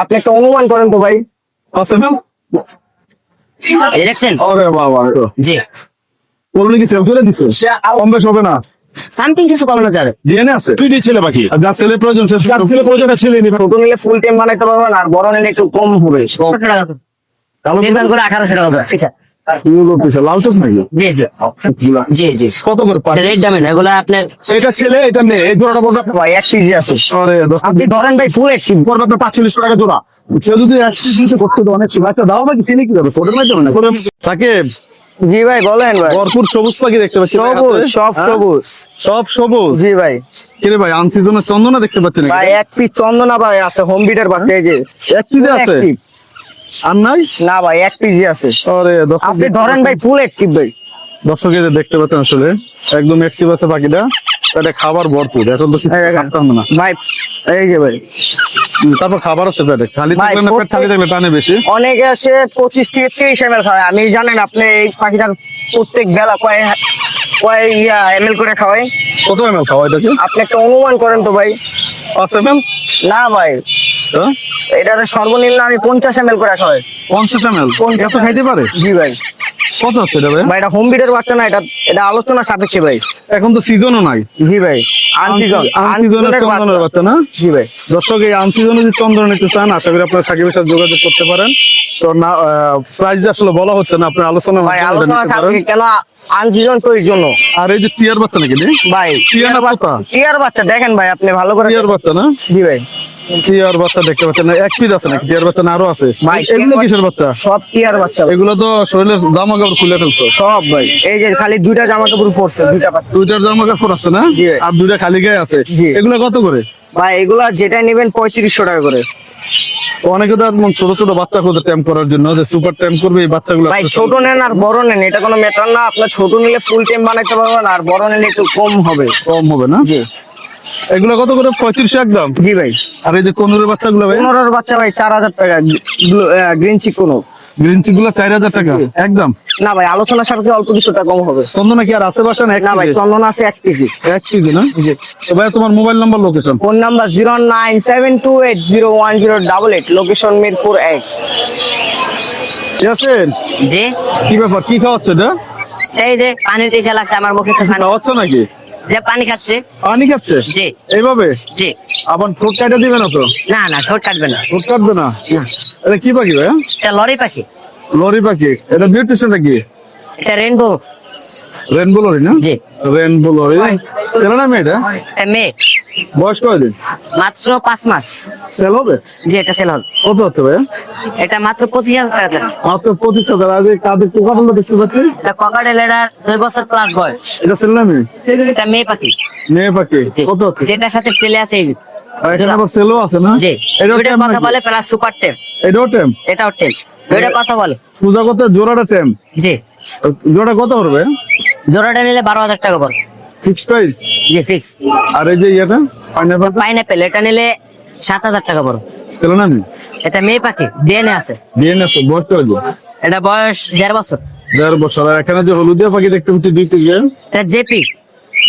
আপনি একটা অনুমান করেন তো ভাই। দেখছেন? আরে বাবা, জি বললে কি সেভ করে দিছে? কম বেশ হবে না? সামথিং কিছু কমানো যাবে। ডিএনএ আছে? দুইটি ছেলে পাখি। আর যার ছেলে প্রয়োজন সে যার ছেলে প্রয়োজন ছেলে নিবে। ছোট নিলে ফুল টাইম বানাইতে পারবেন, আর বড় নিলে একটু কম হবে। 1800 টাকা নির্মাণ করে 1800 টাকা করে। আচ্ছা লাল চোখ নাকি? জি জি জি কত করে পারে? রেট দামে না এগুলা আপনার। এটা ছেলে, এটা মেয়ে। এই জোড়াটা বলতে ভাই 1 কেজি আছে। আরে আপনি ধরেন ভাই ফুল একটি পড়বে আপনার 45 টাকা জোড়া। সে যদি একশো করতে তো অনেক সময় একটা দাও নাকি চিনি কি হবে? ছোটের মাধ্যমে না সাকিব, জি ভাই বলেন ভাই। ভরপুর সবুজ পাখি দেখতে পাচ্ছি ভাই সবুজ, হাতে। সব হ্যাঁ? সবুজ। সব সবুজ। জি ভাই। কিরে ভাই, আনসিজনের চন্দনা দেখতে পাচ্ছি নাকি? ভাই এক পিস চন্দনা ভাই আছে, হোম বিটার বাচ্চা। এই যে এক পিস আছে? active। আর নাই? না ভাই 1 কেজি আছে। আরে আপনি ধরেন ভাই ফুল একটি ভাই। দর্শক এই যে দেখতে পাচ্ছেন আসলে একদম অ্যাক্টিভ আছে পাখিটা। এটা খাবার ভরপুর, এখন তো এই দেখেন। খাতে হবে না। ভাই এই যে ভাই তারপর খাবার আছে পেটে, খালি ভাই, থাকলে না পেট খালি থাকলে টানে বেশি। অনেকে আছে 25 থেকে 30 ml খাওয়ায়। আমি জানেন আপনি এই পাখিটার প্রত্যেক বেলা কয় ml করে খাওয়াই। কত এমএল খাওয়া এটাকে? আপনি একটা অনুমান করেন তো ভাই। 5 এমএল? না ভাই, হ্যাঁ, এটার সর্বনিম্ন আমি 50 ml করে খাওয়াই। 50 এমএল এত খাইতে পারে? জি ভাই। কত হচ্ছে এটা ভাই? ভাই এটা হোম বিডের বাচ্চা না, এটা আলোচনা সাপেক্ষে ভাই। এখন তো সিজনও নাই। জি ভাই, আনসিজন আনসিজনের চন্দনের বাচ্চা না? জি ভাই। দর্শক এই আনসিজনে যদি চন্দ্র নিতে চান, আশা করি আপনারা সাকিবের সাথে যোগাযোগ করতে পারেন। তো না প্রাইস আসলে বলা হচ্ছে না, আপনার আলোচনা ভাই আলোচনা সাপেক্ষে কেন আনসিজন তো এই জন্য। আর এই যে টিয়ার বাচ্চা নাকি রে? ভাই টিয়ার বাচ্চা? টিয়ার বাচ্চা দেখেন ভাই, আপনি ভালো করে। টিয়ার বাচ্চা না? জি ভাই। টিয়ার বাচ্চা দেখতে পাচ্ছেন না? এক পিস আছে নাকি টিয়ার বাচ্চা? না আরো আছে? ভাই এগুলো কিসের বাচ্চা? সব টিয়ার বাচ্চা ভাই। এগুলো তো শরীরের জামা কাপড় খুলে ফেলছো সব ভাই। এই যে খালি দুইটা জামা কাপড় পরছে, দুইটা বাচ্চা। দুইটার জামা কাপড় আছে না? জি। আর দুইটা খালি গায়ে আছে। জি। এগুলো কত করে? ভাই এগুলা যেটা নেবেন 3500 টাকা করে। অনেকে তো আর ছোট ছোট বাচ্চা খোঁজে ট্যাম্প করার জন্য, যে সুপার ট্যাম্প করবে এই বাচ্চাগুলো। ভাই ছোট নেন আর বড় নেন, এটা কোনো ম্যাটার না। আপনার ছোট নিলে ফুল টাইম বানাইতে পারবেন, আর বড় নিলে একটু কম হবে। কম হবে না? জি এগুলো কত করে? 3500 একদম? জি ভাই। আর এই যে কোনোর বাচ্চাগুলো ভাই? 15 বাচ্চা ভাই 4000 টাকা। গ্রিন চিক কোনো গ্রিন চিক গুলো 4000 টাকা একদম? না ভাই, আলোচনা সাপেক্ষে অল্প কিছু টাকা কম হবে। চন্দনা কি আর আছে বাসা না? না ভাই, চন্দন আছে 1 কেজি। 1 কেজি না? তো ভাই তোমার mobile number, location? Phone number 0972801088, location Mirpur 1। ঠিক আছে। জি কি ব্যাপার, কি খাওয়াচ্ছে এটা? এই যে পানির তেজা লাগছে আমার মুখে, একটু পানি। খাওয়াচ্ছে নাকি? যে পানি খাচ্ছে। পানি খাচ্ছে জি এইভাবে? জি। আবার ঠোঁট কাটা দিবে না তো? না না, ঠোঁট কাটবে না। ঠোঁট কাটবে না? এটা কি পাখি ভাই? এটা লরি পাখি। লরি পাখি? এটা নিউট্রিশনটা কি? এটা রেনবো। রেনবো লরি না? জি। Rainbow lory. এটা না মেয়েটা? এটা মেয়ে। বয়স কয়দিন? মাত্র 5 মাস। সেল হবে? জি এটা সেল হবে। কত হচ্ছে ভাই? এটা মাত্র 25,000 টাকা যাচ্ছে। মাত্র 25,000। আজ কাদের পোকা ফেলতে দেখতে পাচ্ছি? এটা ককাটেল, এটা 2 বছর প্লাস বয়স। এটা ছেলে না মেয়ে? এটা মেয়ে পাখি। মেয়ে পাখি। জি। কত হচ্ছে? যেটার সাথে ছেলে আছে এই যে। আর এখানে আবার সেলও আছে না? জি এটাও দুইটা টেম কথা নাকি? বলে প্লাস সুপার টেপ। এটাও টেম? এটাও টেপ। দুইটা কথা বলে। পূজা করতে জোড়াটা টেম? জি। জোড়া কত করবে? জোড়াটা নিলে 12,000 টাকা পড়বে। Fix price? জি ফিক্স। আর এই যে ইয়েটা পাইনাপেল? পাইনাপেল এটা নিলে 7,000 টাকা পড়বে। ছেলে না মেয়ে? এটা মেয়ে পাখি, ডিএনএ আছে। ডিএনএ আছে? বয়স কত? এটা বয়স 1.5 বছর। 1.5 বছর। আর এখানে যে হলুদিয়া পাখি দেখতে পাচ্ছি 2 কেজি, এটা জেপি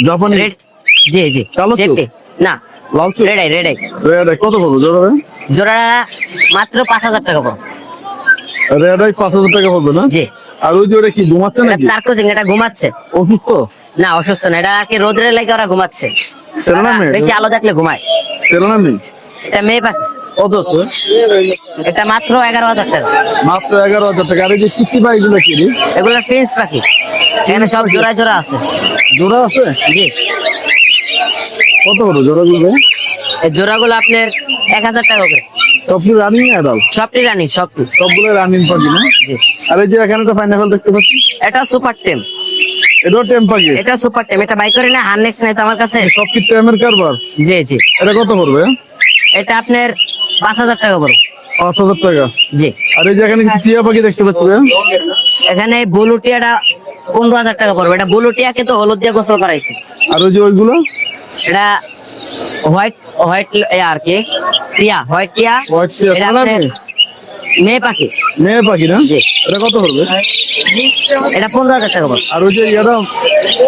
জাপানি? রেড। জি জি কালো চোখ? জেপি না, লাল চোখ? Red-eye red-eye. রেড কত পড়বে জোড়া ভাই? জোড়া মাত্র 5,000 টাকা পড়বে। রেড 5,000 টাকা পড়বে না? জি। আর ওই যে ওটা কি ঘুমাচ্ছে এটা নাকি? তারকোজিং, এটা ঘুমাচ্ছে। অসুস্থ? না অসুস্থ না, এটা আর কি রোদের লাগে ওরা ঘুমাচ্ছে। ছেলে না মেয়ে? বেশি আলো দেখলে ঘুমায়। ছেলে না মেয়ে? এটা মেয়ে পাখি। কত হচ্ছে? এটা মাত্র 11,000 টাকা। মাত্র 11,000 টাকা। আর এই যে কিচ্ছি ভাই এগুলো কি রে? এগুলো ফিন্স পাখি, এখানে সব জোড়া জোড়া আছে। জোড়া আছে? জি। কত করে জোড়া গুলো? এই জোড়াগুলো আপনার 1,000 টাকা করে। সবগুলো রানিং অ্যাডাল্ট? সবটি রানি, সবটি। সবগুলো রানিং পাখি না? জি। আর এই যে এখানে তো পাইনাপেল দেখতে পাচ্ছি, এটা সুপার টেম। এটাও টেম পাখি? এটা সুপার টেম। এটা বাই করে না, হারনেক্স নাই তো আমার কাছে। সব কি টেমের কারবার? জি জি। এটা কত পড়বে? এটা আপনার 5,000 টাকা পড়বে। 5,000 টাকা। জি। আর এই যে এখানে কিছু টিয়া পাখি দেখতে পাচ্ছি, এখানে বুলুটিয়াটা 15,000 টাকা পড়বে। এটা বুলুটিয়াকে তো হলুদ দিয়ে গোসল করাইছে। আর ওই যে ওইগুলো এটা হোয়াইট হোয়াইট আর কি টিয়া, হোয়াইট টিয়া। হোয়াইট টিয়া, এটা কালার আপনার নেই? মেয়ে পাখি। মেয়ে পাখি না? জি। এটা কত পড়বে? এটা 15,000 টাকা পড়বে। আর ওই যে ইয়াটা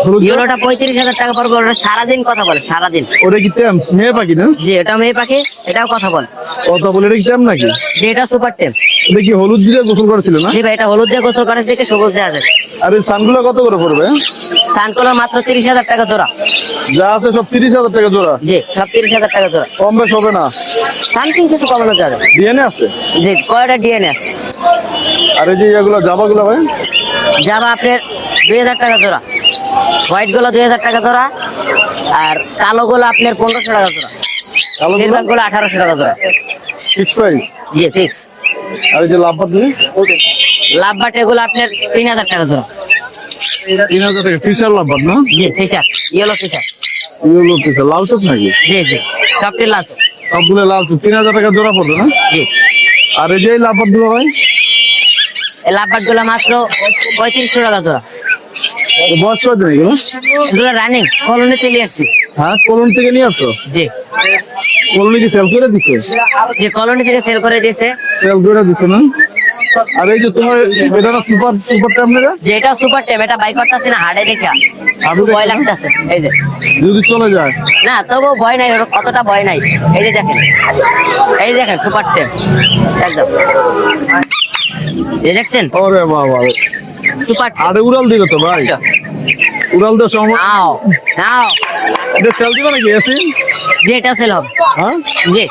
হলুদ, ইয়েলোটা 35,000 টাকা পড়বে। ওটা সারাদিন কথা বলে, সারাদিন। ওটা কি টেম? মেয়ে পাখি না? জি, এটা মেয়ে পাখি, এটাও কথা বলে। কথা বলে এটা কি টেম নাকি? যে এটা সুপার টেম। এটা কি হলুদ দিয়ে গোসল করেছিল না? জি ভাই, এটা হলুদ দিয়ে গোসল করে থেকে সবুজ দেওয়া যায়। আর এই সানগুলো কত করে পড়বে? সানকলার মাত্র 30,000 টাকা জোড়া। যা আছে সব 30,000 টাকা জোড়া। জি, সব 30,000 টাকা জোড়া। কম বেশ হবে না? সানকিং কিছু কমানো যাবে। ডিএনএ আছে? জি, কয়টা ডিএনএ আছে। আর এই যে এগুলো জাবাগুলো ভাই? যাবা আপনার 2,000 টাকা জোড়া। হোয়াইট গুলো 2,000 টাকা জোড়া। আর কালো গুলো আপনার 1500 টাকা জোড়া। কালোগুলো? সিলভার গুলো 1800 টাকা জোড়া। Fix price? জি, ফিক্স। আর এই যে লাভবাদ দিলে? লাভ বাট এগুলো আপনার 3,000 টাকা জোড়া। 3,000 টাকা। ফিশার লাভবাদ না? জি, Fischer, yellow Fischer. Yellow Fischer, লাল চোখ নাকি? জি জি, সবটি লাভ। সবগুলো লাল চোখ। 3,000 টাকা জোড়া পড়বে না? জি, আর এই যে লাভবাদ গুলো ভাই? এই লাভ বাট গুলো মাত্র 3500 টাকা জোড়া। বয়স কয়দিন এগুলো? এগুলো রানিং কলোনি চলে আসছি। হ্যাঁ, কলোনি থেকে নিয়ে আসছো? জি কলোনি কি সেল করে দিচ্ছে? জি, কলোনি থেকে সেল করে দিয়েছে। সেল করে দিচ্ছে না? আর এই যে তোমার এটা না সুপার সুপার টাইম না? যেটা সুপার টেম, এটা বাই করতেছি না হাড়ে দেখা। আলু দেখা ভয় না? লাগতেছে এই যে। যদি চলে যায়? না, তবু ভয় নাই, ওর কতটা ভয় নাই। এই যে দেখেন, এই যে দেখেন সুপার টেম একদম। এই দেখছেন ওরে বাবা, সুপার টেম। আরে উড়াল দিবে তো ভাই? উড়াল দেওয়ার সময় নাও নাও, এটা সেল দিবে নাকি এসি? যে এটা সেল হবে। হ্যাঁ, জি,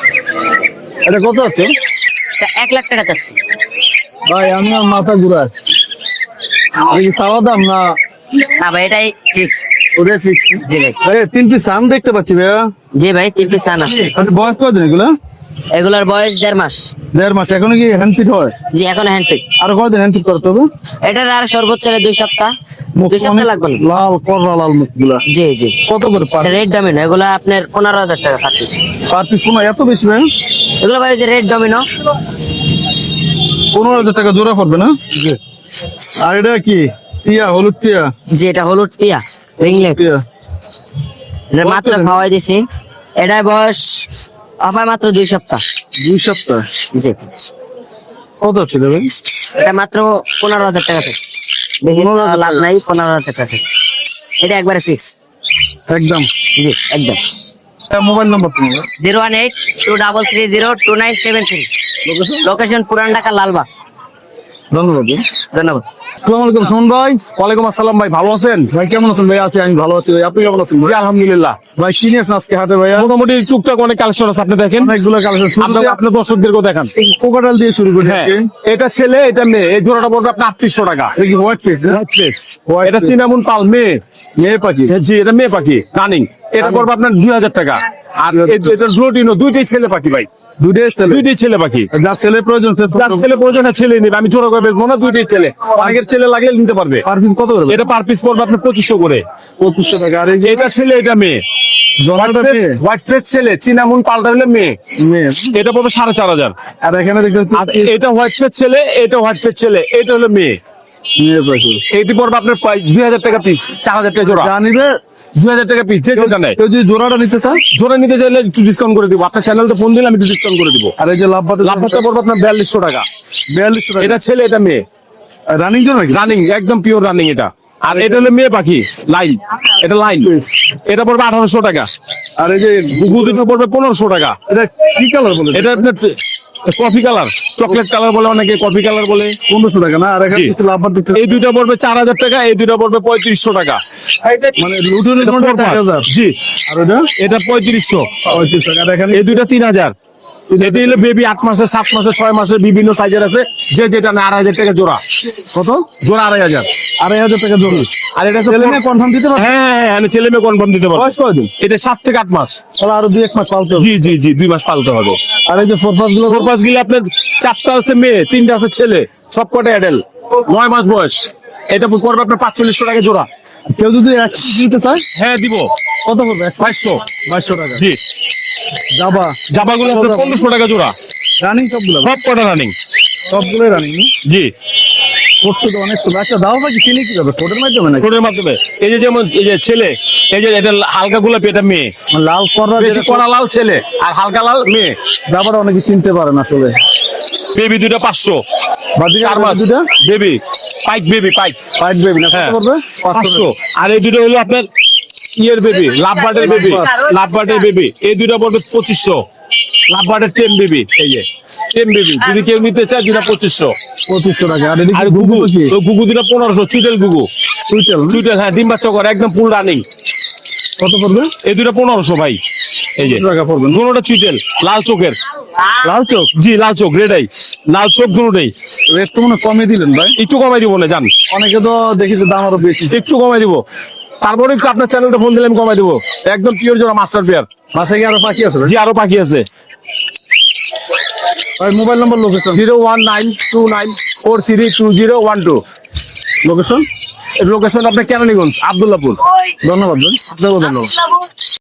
এটা কত আছে? এটা 1,00,000 টাকা চাচ্ছি। ভাই আমি আর মাথা ঘুরায়। এটা কি চাওয়া দাম না? না ভাই, এটাই ফিক্স। ওরে ফিক্স। জি ভাই। ভাই 3 পিস সান দেখতে পাচ্ছি ভাইয়া। জি ভাই, 3 পিস সান আছে। আচ্ছা, বয়স কয়দিন এগুলা? এগুলোর বয়স 1.5 মাস। 1.5 মাস। এখনো কি হ্যান্ড ফিট হয়? জি, এখন হ্যান্ড ফিট। আর কয়দিন হ্যান্ড ফিট করতে হবে? এটার আর সর্বোচ্চ 2 সপ্তাহ। 2 সপ্তাহ অনেক লাগবে না। লাল করলা লাল মুখগুলা। জি জি, কত করে পার রেড ডমিনো এগুলো আপনার 15,000 টাকা পার পিস। পিস? কোনো এত বেশি ভাই? এগুলো ভাই যে রেড ডমিনো। 15,000 টাকা জোড়া পড়বে না? জি আর এটা কি টিয়া? হলুদ টিয়া? জি, এটা হলুদ টিয়া রিংলেট। টিয়া এটা মাত্র খাওয়াই দিছি। এটার বয়স আপায় মাত্র 2 সপ্তাহ। 2 সপ্তাহ। জি, কত ছিল ভাই? এটা মাত্র 15,000 টাকা থেকে। বেশি 15,000 লাভ নাই, 15,000 টাকা থেকে। এটা একবারে ফিক্স। একদম। জি, একদম। মোবাইল নাম্বার তোমার? 018-2302-2973। লোকেশন পুরান ঢাকা, লালবাগ। ধন্যবাদ। ধন্যবাদ। আসসালামু আলাইকুম সুমন ভাই। ওয়ালাইকুম আসসালাম ভাই, ভালো আছেন? ভাই কেমন আছেন? ভাই আছি, আমি ভালো আছি ভাই। আপনি কেমন আছেন ভাই? জি, আলহামদুলিল্লাহ। ভাই কি নিয়ে আছেন আজকে হাতে ভাইয়া? মোটামুটি টুকটাক অনেক কালেকশন আছে, আপনি দেখেন। অনেকগুলো কালেকশন। আপনার দর্শকদেরকেও দেখান। কোকাটাল দিয়ে শুরু করি। হ্যাঁ, এটা ছেলে এটা মেয়ে। এই জোড়াটা পড়বে আপনার 3800 টাকা। এটা কি white face? White face. White এটা face। চিনামুন পাল মেয়ে। মেয়ে পাখি? জি, এটা মেয়ে পাখি রানিং। এটা পড়বে আপনার 2,000 টাকা। আর এটা জোটিনো, দুইটাই ছেলে পাখি ভাই। দুইটাই ছেলে? দুইটাই ছেলে পাখি। যার ছেলে প্রয়োজন যার ছেলে প্রয়োজন হয় ছেলে নেবে, আমি জোড়া করে বেচবো না, দুইটাই ছেলে। অনেকের ছেলে লাগলে নিতে পারবে। পার পিস কত করে? এটা পার পিস পড়বে আপনার 2500 করে। 2500 টাকা। আর এই যে এটা ছেলে এটা মেয়ে। জমাটা মেয়ে? হোয়াইট ফেস ছেলে, চিনামুন পালটা হলে মেয়ে। মেয়ে। এটা পড়বে 4,500। আর এখানে দেখতে আর এটা হোয়াইট ফেস ছেলে, এটা হোয়াইট ফেস ছেলে, এটা হলো মেয়ে। মেয়ে পাখি। এইটি পড়বে আপনার 2,000 টাকা পিস, 4,000 টাকা জোড়া। যা নিবে 2,000 টাকা পিস, যে যেটা নেয়। কেউ যদি জোড়াটা নিতে চান? জোড়া নিতে চাইলে একটু ডিসকাউন্ট করে দিব। আপনার চ্যানেলতে ফোন দিলে আমি একটু ডিসকাউন্ট করে দিব। আর এই যে লাভবাদ? লাভটা পড়বে আপনার 4,200 টাকা। 4200 টাকা। এটা ছেলে এটা মেয়ে, রানিং জন্য নাকি? রানিং, একদম পিওর রানিং এটা। আর এটা হলো মেয়ে পাখি লাইন, এটা লাইন। এটা পড়বে 1,800 টাকা। আর এই যে গুগু দুটো পড়বে 1,500 টাকা। এটা কি কালার বলে? এটা আপনার কফি কালার, চকলেট কালার বলে অনেকে, কফি কালার বলে। 1500 টাকা না? আর এখানে জি। কিছু লাভবাদ দেখতে এই দুইটা পড়বে 4,000 টাকা, এই দুইটা পড়বে 3,500 টাকা। মানে লুটনের এটা কোনটা purpose। 1000? জি, আর ওটা এটা 3,500। 35 টাকা। আর এখানে এই দুইটা 3,000। এটি হলো বেবি 8 মাসে, 7 মাসে, 6 মাসে, বিভিন্ন সাইজের আছে। যে যেটা না 2,500 টাকা জোড়া। কত? জোড়া 2,500। 2,500 টাকা জোড়া। আর এটা ছেলে মেয়ে কনফার্ম দিতে পারবে? হ্যাঁ হ্যাঁ হ্যাঁ, আমি ছেলে মেয়ে কনফার্ম দিতে পারবো। বয়স কয়দিন? এটা 7 থেকে 8 মাস। তাহলে আরো 2-1 মাস পালতে হবে। জি জি জি, 2 মাস পালতে হবে। আর এই যে ফোরপাস গুলো? ফোরপাস গিলে আপনার 4টা আছে মেয়ে, 3টা আছে ছেলে, সব কটা অ্যাডাল্ট, 9 মাস বয়স। এটা পড়বে আপনার 4,500 টাকা জোড়া। কেউ যদি এক পিস নিতে চায় হ্যাঁ দিব, কত পড়বে? 500। 2200 টাকা। জি, জাবা জামাগুলো আপনার 1,500 টাকা জোড়া। রানিং সবগুলো? সব কটা রানিং। সবগুলোই রানিং। জি, করতে তো অনেক সুন্দর। আচ্ছা দাও ভাই, চিনি কিভাবে? কোডের মাধ্যমে নাকি? ছোটের মাধ্যমে। এই যে যেমন এই যে ছেলে, এই যে এটা হালকা গোলাপি, এটা মেয়ে। মানে লাল কররা বেশি যেটা কড়া লাল ছেলে, আর হালকা লাল মেয়ে। জাবাটা অনেকে চিনতে পারে না আসলে। বেবি দুইটা 500, বাজিকার 4 মাস দুইটা বেবি, পাইক বেবি, পাইক ফাইট বেবি না, হ্যাঁ কত পড়বে? 500। আর এই দুটো হলো আপনার ইয়ের বেবি, লাভ বার্ডের বেবি, লাভ বার্ডের বেবি, এই দুটো পড়বে 2500। লাভ বার্ডের 10 বেবি, এই যে 10 বেবি, যদি কেউ নিতে চায় দুটা 2500। 2500 টাকা। আর এদিকে আর গুগু, তো গুগু দুটা 1500, চুইটেল গুগু, সুইটেল চুইটেল হ্যাঁ, ডিম বাচ্চা করে একদম ফুল রানিং, কত পড়বে? এই দুটা 1500 ভাই। এই যে টাকা পড়বে না? দুটোটা চুইটেল, লাল চোখের, লাল চোখ জি লাল চোখ, রেড আই, লাল চোখ দুটোই। রেট তো মনে হয় কমে দিলেন ভাই। একটু কমাই দিব না, জান অনেকে তো দেখি যে দাম আরো বেশি। একটু কমাই দিব, তারপরে একটু আপনার চ্যানেলটা ফোন দিলে আমি কমাই দিব। একদম পিওর জোড়া মাস্টার পেয়ার। বাসায় কি আরো পাখি আছে ভাই? জি আরো পাখি আছে। ভাই mobile number, location. 01929432012। Location. Location আপনার কেরানীগঞ্জ, আব্দুল্লাহপুর। ধন্যবাদ ভাই। আপনাকেও ধন্যবাদ।